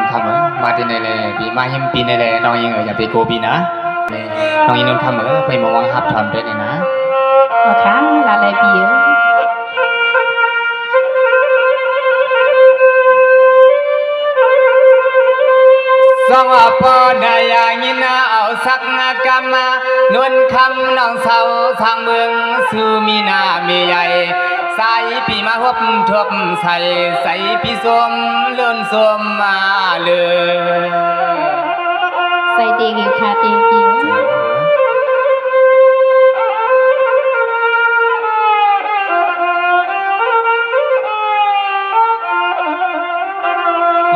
นทำมาที่ไหนเลยปีมาหิมปีไหนเลยน้องยังอย่าไปโกปีนะน้องยินนทำไปมาวางหับทำด้วยเลยนะว่าค้างลาได้ปีสองปอได้ยังยินเอาสักกรรมนวลคำน้องเสาทางเมืองสูมีนามีใหญ่ใส่ปีมาหบทบใส่พี่สมเลื่อนสมมาเลยใส่เตียงอยู่คาเตียงปี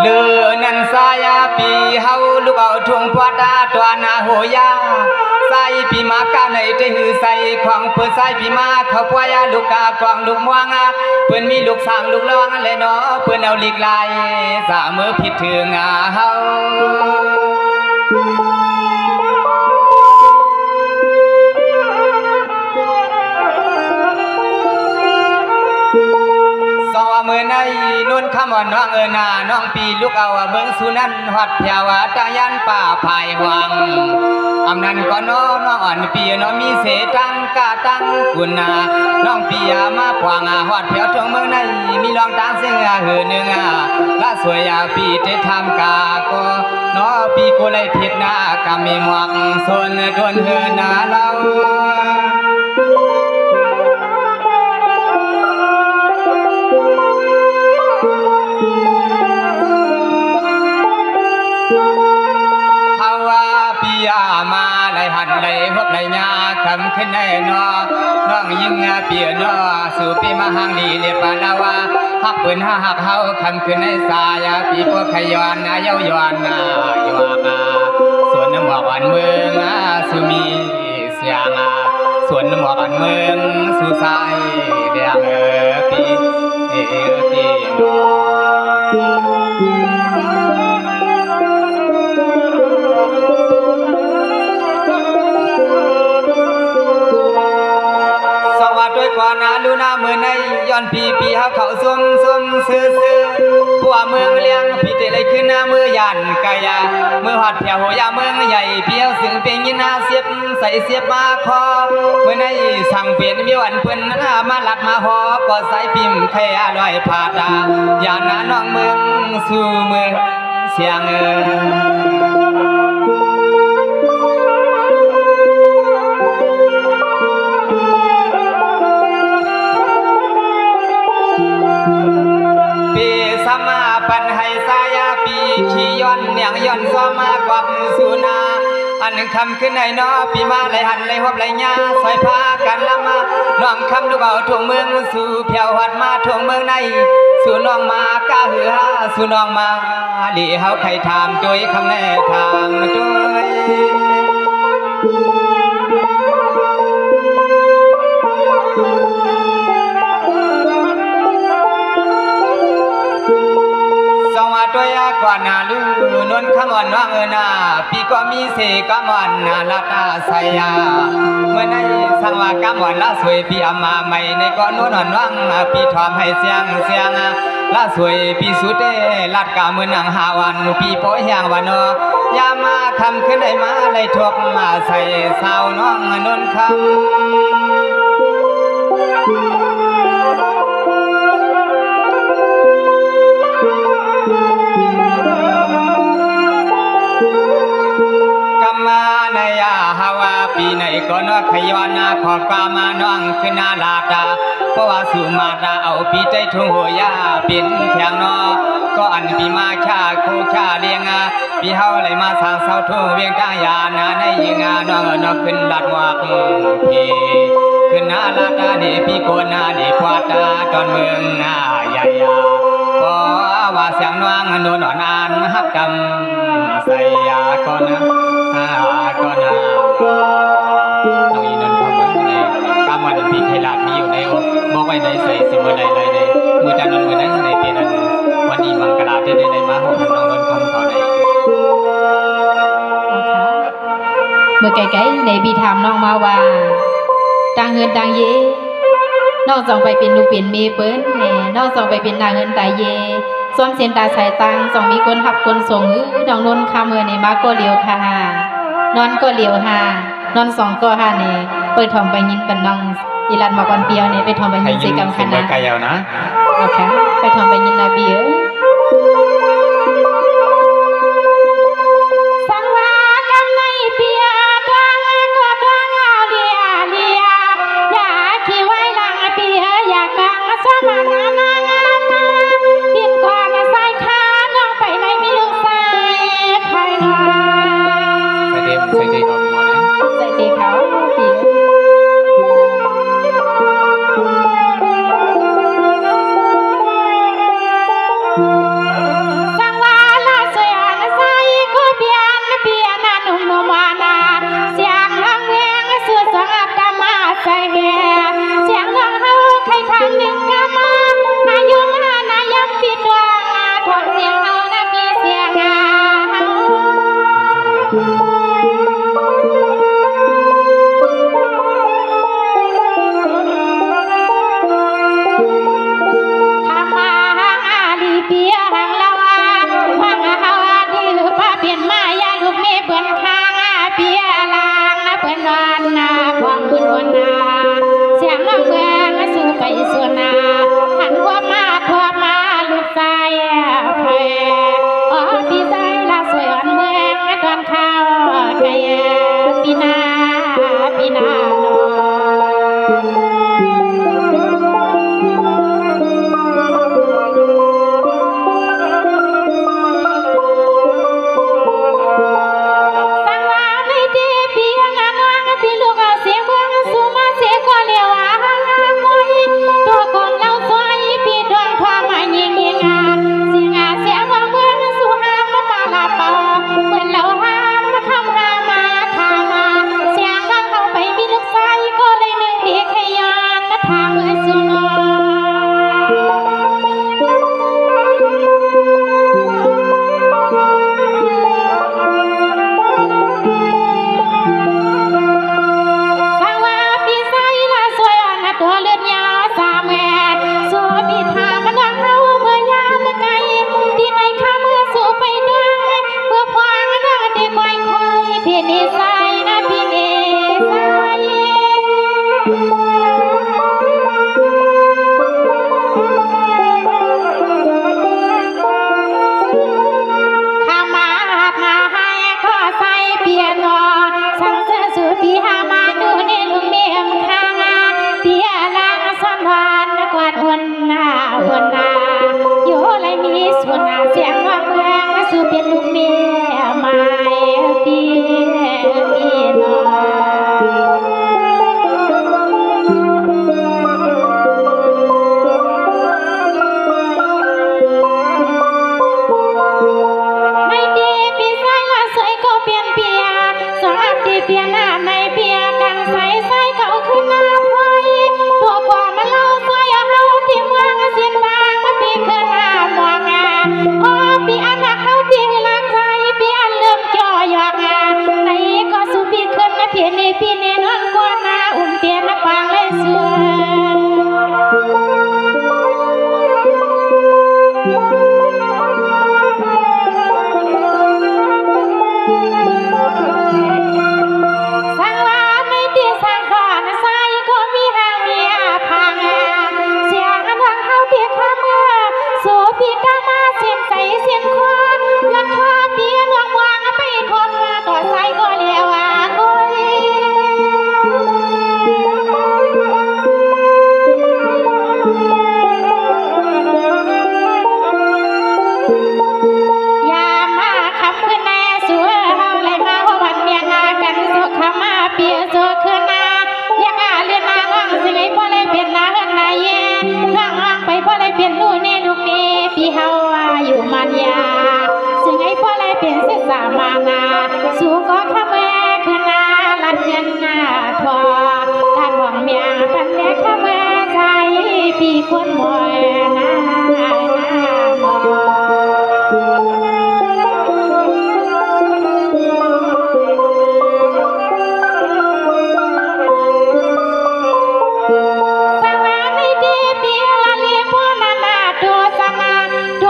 เลือนันสายปีเฮาลูกเอาทวงพวดาตัวนาโหยาใส่ปีมากาในใจหือใส่ของเพื่อใส่ปีมาเขาพวยาลูกกากวางลูกม่วงเพื่อนมีลูกสางลูกร้องเลยเนาะเพื่อนเอาหลีกลายสามือผิดถึงเฮาเมื่อในนุ่นคำว่าน้องนาน้องปีลูกเอาเบิ้งสุนันหอดเพียวตายันป่าภายหวังอำนั้นก็น้องอ่อนปีน้องมีเสตังกาตังกุณาน้องปีมาพวงหอดเพียวทงเมืองในมีลองตังเสียงหือหนึ่งละสวยปีเตทำกาก็น้องปีกูเลยผิดนะกำมีหมวกส่วนทวนหือนาเรามาไหลหันไหลพบไหลยาคำขึ้นในนอน้องยิงเปียนอสู่ปีมาหางดีเรียบลาวาหักปืนหักเฮาคำขึ้นในสายปีพวกขยอนเย้ายอนอยู่ส่วนน้ำหมอกอันเมืองสู่มีเสียงส่วนน้ำหมอกอันเมืองสู่สายแดงปีปีด้วยกว่านาลูนาเมื่อในย้อนปีเฮาเขาซุ่มซื้อผัวเมืองเลี้ยงพี่เตเลยขึ้นหน้ามือยันกายาเมื่อหัดเพียวหัวยาเมืองใหญ่เพียวสึงเป็นยินนาเสียบใส่เสียบมาคอเมื่อในสั่งเปลี่ยนมีวันเพิ่นมาลัดมาหอก็ใส่พิมพ์แค่ลอยผาดายานาน้องเมืองสู่เมืองเสียงปันให้สายปีขี่ย้อนเนียงย้อนซ้อมากวับสุนาอันคำขึ้นในนอปีมาไหลหันไหลหอบไหลยาใส่ผ้ากันละมาน้องคำดูเบาถ่วงเมืองสู่เพียวหัดมาถ่วงเมืองในสู่น้องมากะหือสู่น้องมาหลีเฮาใครถามด้วยคำแน่ถามด้วยด้วยกว่านาลูนนขมอนว่างนาปีก็มีเสกมอนนาลาตาใสยาเมื่อในสังวากมอนละสวยปีอามาใหม่ในก้อนนนว่างปีทอมให้เสียงละสวยปีสุดเดลัดกาเมื่อนังหาวันปีโป้ยางวันยามาคำขึ้นได้มาเลยทบมาใส่สาวน้องนนคำมาในฮาวาปีในก็นอขยอนขอความมาน้องขึ้นนาลาตาเพราะว่าสุมาตาเอาปีใจทุ่งหัวยาเป็นแถงนอก็อันปีมาชาโคชาเลียงปีเฮาเลยมาสร้างเสาทุ่งเวียงตายานาในยิงน้องนอขึ้นลาดหมวกพี่ขึ้นนาลาตาเดปีโกนาเดปวาตาตอนเมืองใหญ่เพราะว่าเสียงน้องโนนอ่อนฮักกำใส่ยาก่อนก็นาน้องอีนนท์ทำเหมือนในกามวันปีไทยลาดมีอยู่ในบอกไว้ในใส่สิมือใดในมือจันนนท์มือนั้นในปีนั้นวันนี้มังกรได้ในมาหกน้องนนท์คำเขาในเมื่อไกลๆในบีถามน้องมาว่าต่างเงินต่างเยน้องส่งไปเป็นลูกเป็นเมเปิ้ลแน่น้องส่งไปเป็นนางเงินตายเย ส่วนเส้นตาสายตังสองมีคนขับคนส่งดองนนคาเมือในมาก็เลียวค่ะนอนก็เลียวค่ะนอนสองก็ค่ะเนี่ยเปิดทอมไปยินกันน้องอีรันมาก่อนเปียวเนี่ยไปทอมไปยินสิกรรมคณะไกลเอานะโอเคไปทอมไปยินนาเบียสังวากำในเปียดังก็ดังเอาเลียอยากขี่ไว้หลังเปียอยากกังสมานาดินก่อนสายขาน้องไปไหนมีลูกสายใครน้องใส่เดเขาหมดเลยใส่เดเขาเปียสังวาลาสวยอันใส่ก็เปียนาหนุ่มมานาเสียงร้องเรียงสื่อสองกามาใส่เหียเสียงร้องเฮาใครทางหนึ่งกามานายุมานายังปิดดวงทอดเสียงเฮานาปีเสียงเฮาสู่ก็ขแม่ขนาลัดเงินหน้าทอลาดหวังเมียพันเล็กขแม่ใจปีคนมอยนาหม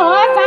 อส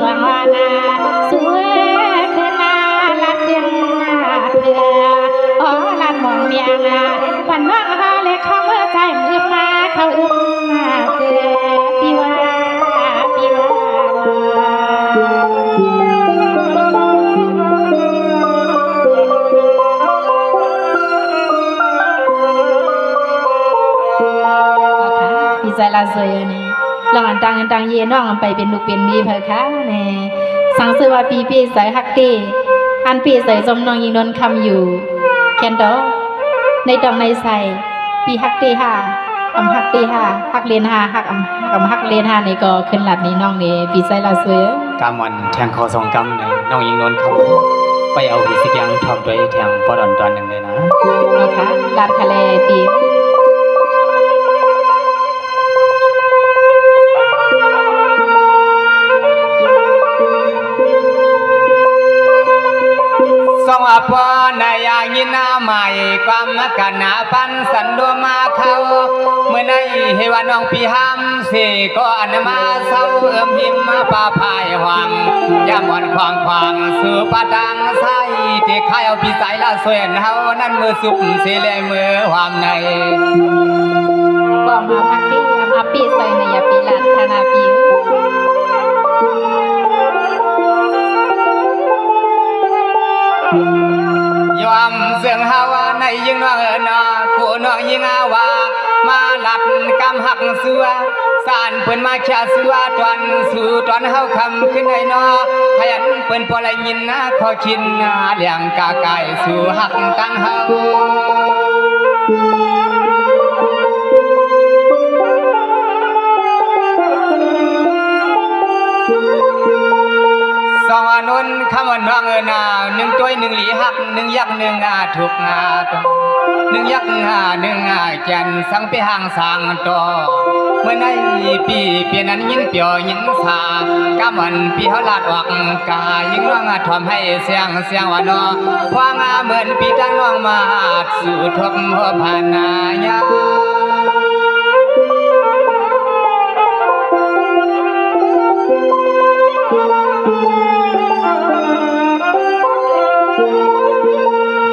วงวานาสวยขึ้นนาลัดขึ้นนาเถื่ออ๋อลัดมองเมียงปันน้องหาเล็กเข้าเมื่อใจมือมาเขาอึมมาเกลือพี่ว่าพี่ว่าใจละสวยนี่ลองอันตังเย่น้องไปเป็นลูกเป็นมีเพอค่ะนี่สังเสว่าปีใส่ฮักตีอันปีใส่สมน้องยิงนนคำอยู่แคนดอในดองในใส่ปีฮักตีห้าฮักตีห้าฮักเลนห้าฮักฮักเลนห้านี่ก็ขึ้นหลัดนี่น้องนี่ปีใส่ละสวยกำวันแทงคอสองกำเลยน้องยิงนนคำไปเอาวิสิยังทำด้วยแทงปอดอนตอนหนึ่งเลยนะนะคะลาดทะเลปีสองอภนายายินาใหม่ความกันนาปันสันโดมาเขาเมื่อในเฮวาน้องปีห้ามสี่ก็อันมาเศร้าหิมมาป่าพายหวังยามวันควางสู่ปะดังใส่ที่ใครเอาปีใส่ละสวยเฮานั่นมือสุบเสียเลยมือความในบอกมาพักที่มาปีใส่ในยาปีหลานธนาปียอมเสียงฮาวาในยิงน้องนากูน้องยิงอาวามาหลัดกำหักสัวสานเปิ้นมาแค่สัวตอนสู่ตอนเฮาคำขึ้นในนอพยันเปิ้นพอไรยินนะขอคินเลี้ยงกาไก่สู่หักตั้งเฮาสองอนุนคำว่าน้องนาหนึ่งตัวหนึ่งหลีหักหนึ่งยักหนึ่งถูกหนึ่งยักหนึ่งจันสังไปห่างสางต่อเมื่อในปีเปลี่ยนนั้นยินเปียวยินสากำมันปีเขาลาดออกกายิงน้องทำให้เสียงว่านอว่างเหมือนปีตั้งน้องมาสู่ทบหัวพานายา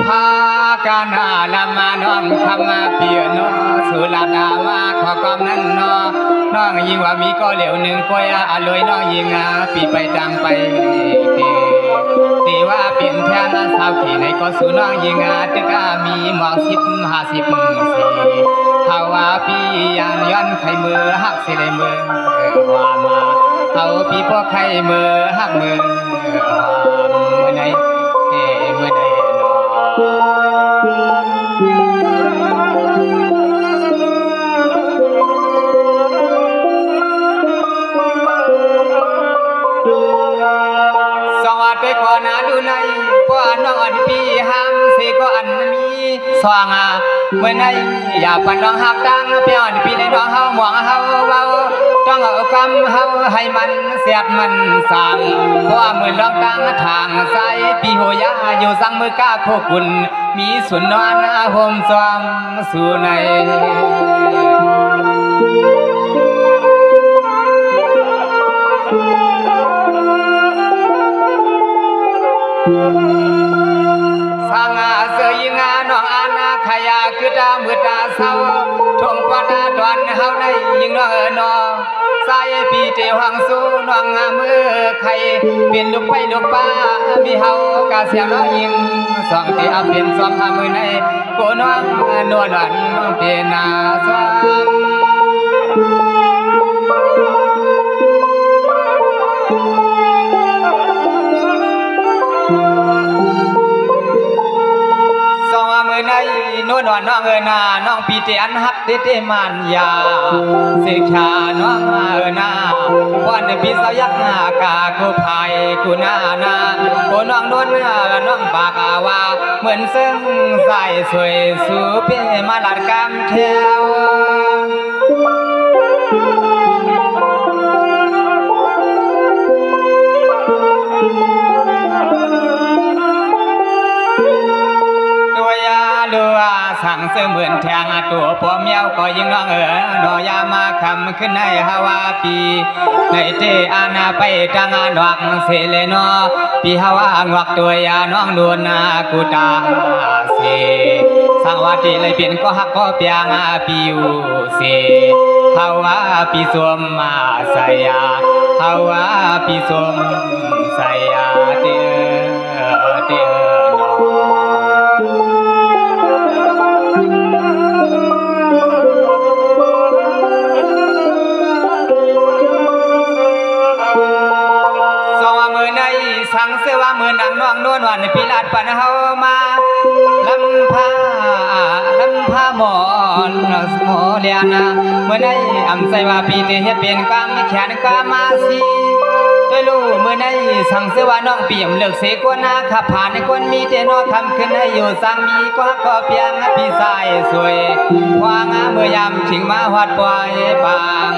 พากานาลามาน้องคำมาเปียโนสุลาดามาขอกอมนั้นนอน้องยิงว่ามีก็เหลวหนึ่งก็ยาลอยน้องยิงปีไปดังไปตีว่าเปลี่ยนแทนสาวที่ไหนก็สู่น้องยิงตึกมีหมอก50สี่เขาว่าปียานย้อนไข่มือหักสิได้มือว่ามาเขาปีพวกไข่มือหักมือเมื่อไหนเมื่อไหนสวัสดีก่อนนะดูในป้อนน้องอันปีห้ามสิก็อันมีสว่างเมื่อไหนอย่าปันน้องหักดังเปียนปีในน้องเฮามองเฮาเบาต้องเอาคำเฮาให้มันเสียดมันสั่งเพราะเมื่อลองดังทางใส่ปีโหยาอยู่สังมือกล้าโคกุนมีส่วนนอนห่มซ้อมสู่ในสังเสยงาน้องอาณาขยาคือตามือตาเศร้าทงปนาดวนเฮาในยิงน้องนอสายปีเตหังสู้น้องมือไข่เป็นลูกไปลูกป้ามีเฮากาเสียงน้องยิงสองที่อาเป็นสองมือในกูน้องนวลน้องเปนาสวงสองมือในนวลน้องนาน้องปีเตอันฮักเตมันยาเสกชาน้องนาวันปีสายักกากูพายกูนากูน้องนวลน้องปากว่าเหมือนซึ่งใส่สวยสูเปมาลัดกำเทวสัง เสมือนแทงตัวผัวเมียวก็ยิงน้องดอยามาคำขึ้นในฮาวาปีในเจอานาไปจังดวักเสเลนอปีฮาวางวักตัวยาน้องดวนนากูตาเสสังวาติเลยเปลี่ยนก็ฮักก็เปียงปิวเสฮาวาปีสวมมาสยาฮาวาปีสวมสยาเดือเดือสังเสวะมือนังน้องนวลวันพิลาดปันเฮามาลำพาหมอนหมอเลียนาเมื่อใดอำใส่ว่าปีเตเฮ็ดเป็นกามแขนกามาสีด้วยลูกเมื่อใดสังเสวะน้องเปี่ยมเลิกเสกวนาขับผ่านในคนมีแต่นอคำขึ้นให้อยู่สังมีก็ฮักก็เพียงพี่สายสวยควางเมื่อยามถึงมาวัดปล่อยบาง